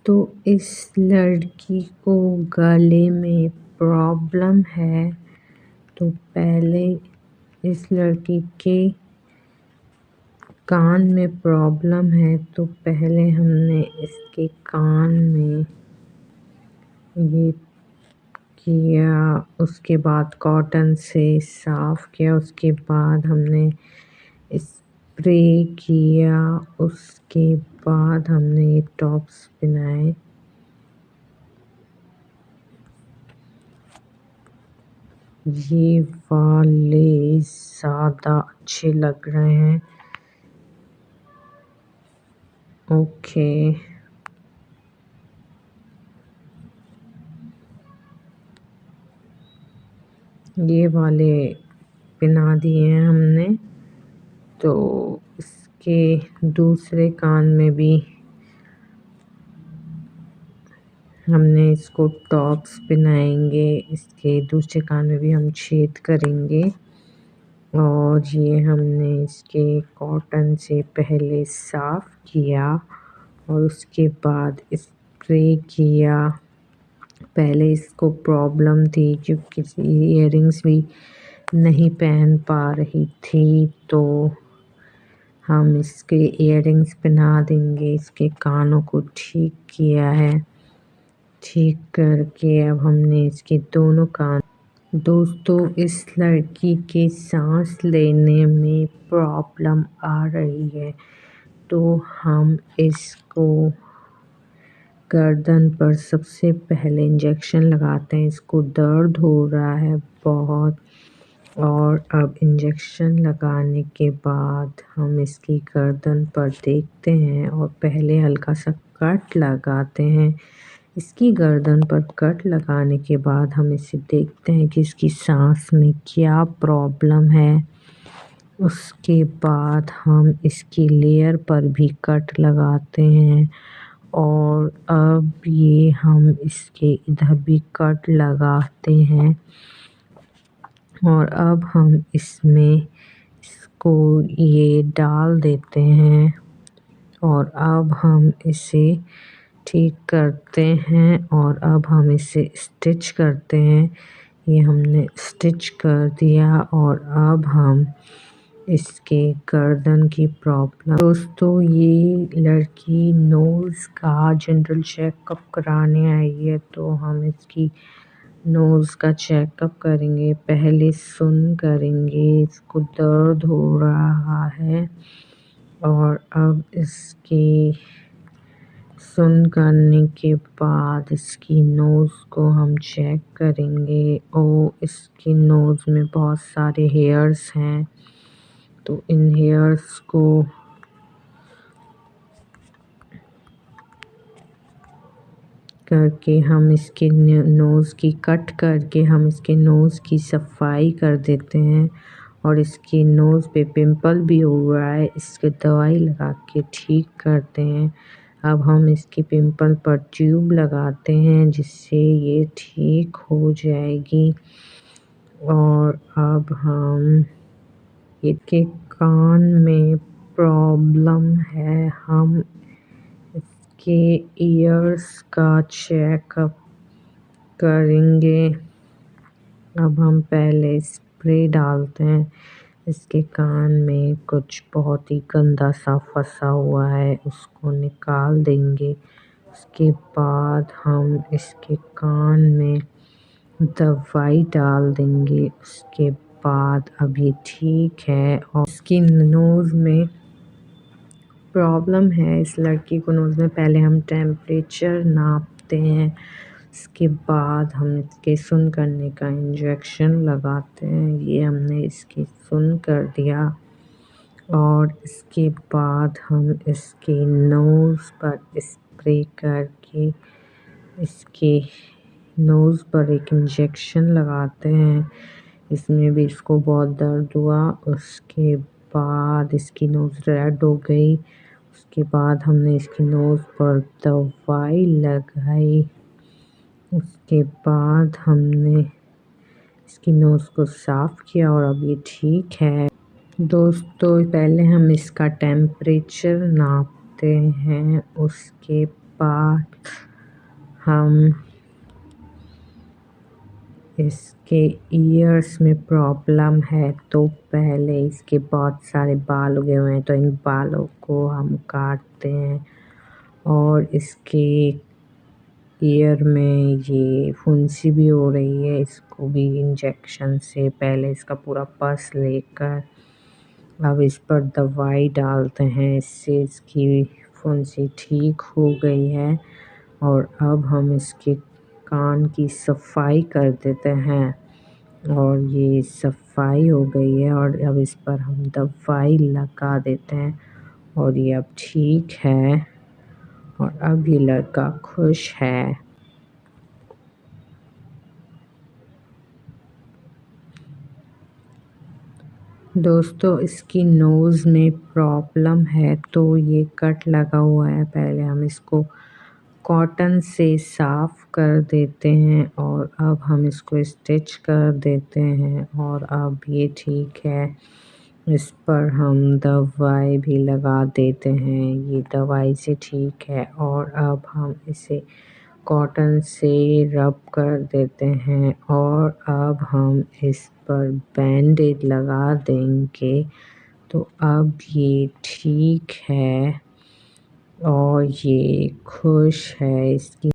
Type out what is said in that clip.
तो इस लड़की को गले में प्रॉब्लम है, तो पहले इस लड़की के कान में प्रॉब्लम है, तो पहले हमने इसके कान में ये किया, उसके बाद कॉटन से साफ़ किया, उसके बाद हमने स्प्रे किया, उसके बाद हमने ये टॉप्स पहनाए। ये वाले ज़्यादा अच्छे लग रहे हैं। ओके, ये वाले पहना दिए हैं हमने। तो इसके दूसरे कान में भी हमने इसको टॉप्स पहनाएंगे, इसके दूसरे कान में भी हम छेद करेंगे। और ये हमने इसके कॉटन से पहले साफ़ किया और उसके बाद स्प्रे किया। पहले इसको प्रॉब्लम थी क्योंकि इयररिंग्स भी नहीं पहन पा रही थी, तो हम इसके इयररिंग्स पहना देंगे। इसके कानों को ठीक किया है, ठीक करके अब हमने इसके दोनों कान। दोस्तों, इस लड़की के सांस लेने में प्रॉब्लम आ रही है, तो हम इसको गर्दन पर सबसे पहले इंजेक्शन लगाते हैं। इसको दर्द हो रहा है बहुत, और अब इंजेक्शन लगाने के बाद हम इसकी गर्दन पर देखते हैं और पहले हल्का सा कट लगाते हैं। इसकी गर्दन पर कट लगाने के बाद हम इसे देखते हैं कि इसकी सांस में क्या प्रॉब्लम है। उसके बाद हम इसकी लेयर पर भी कट लगाते हैं, और अब ये हम इसके इधर भी कट लगाते हैं। और अब हम इसमें इसको ये डाल देते हैं, और अब हम इसे ठीक करते हैं, और अब हम इसे स्टिच करते हैं। ये हमने स्टिच कर दिया, और अब हम इसके गर्दन की प्रॉब्लम। दोस्तों, ये लड़की नोज़ का जनरल चेकअप कराने आई है, तो हम इसकी नोज़ का चेकअप करेंगे। पहले सुन करेंगे, इसको दर्द हो रहा है, और अब इसकी सुन करने के बाद इसकी नोज़ को हम चेक करेंगे। इसकी नोज़ में बहुत सारे हेयर्स हैं, तो इन हेयर्स को करके हम इसके नोज़ की कट करके हम इसके नोज़ की सफाई कर देते हैं। और इसकी नोज़ पे पिंपल भी हुआ है, इसके दवाई लगा के ठीक करते हैं। अब हम इसके पिंपल पर ट्यूब लगाते हैं, जिससे ये ठीक हो जाएगी। और अब हम इसके कान में प्रॉब्लम है, हम इसके ईयर्स का चेकअप करेंगे। अब हम पहले स्प्रे डालते हैं। इसके कान में कुछ बहुत ही गंदा सा फंसा हुआ है, उसको निकाल देंगे। उसके बाद हम इसके कान में दवाई डाल देंगे। उसके बाद अब ये ठीक है। और इसकी नोज़ में प्रॉब्लम है, इस लड़की को नोज़ में। पहले हम टेम्परेचर नापते हैं, उसके बाद हम इसके सुन करने का इंजेक्शन लगाते हैं। ये हमने इसकी सुन कर दिया, और इसके बाद हम इसके नोज़ पर स्प्रे करके इसके नोज़ पर एक इंजेक्शन लगाते हैं। इसमें भी इसको बहुत दर्द हुआ। उसके बाद इसकी नोज़ रेड हो गई। उसके बाद हमने इसकी नोज़ पर दवाई लगाई। उसके बाद हमने इसकी नोज़ को साफ़ किया, और अब ये ठीक है। दोस्तों, पहले हम इसका टेम्परेचर नापते हैं, उसके बाद हम इसके ईयर्स में प्रॉब्लम है, तो पहले इसके बहुत सारे बाल उगे हुए हैं, तो इन बालों को हम काटते हैं। और इसके ईयर में ये फुंसी भी हो रही है, इसको भी इंजेक्शन से पहले इसका पूरा पस लेकर अब इस पर दवाई डालते हैं, इससे इसकी फुंसी ठीक हो गई है। और अब हम इसके कान की सफाई कर देते हैं, और ये सफाई हो गई है। और अब इस पर हम दवाई लगा देते हैं, और ये अब ठीक है, और अब ये लड़का खुश है। दोस्तों, इसकी नोज़ में प्रॉब्लम है, तो ये कट लगा हुआ है। पहले हम इसको कॉटन से साफ़ कर देते हैं, और अब हम इसको स्टिच कर देते हैं, और अब ये ठीक है। इस पर हम दवाई भी लगा देते हैं, ये दवाई से ठीक है। और अब हम इसे कॉटन से रब कर देते हैं, और अब हम इस पर बैंडेज लगा देंगे, तो अब ये ठीक है और ये खुश है। इसकी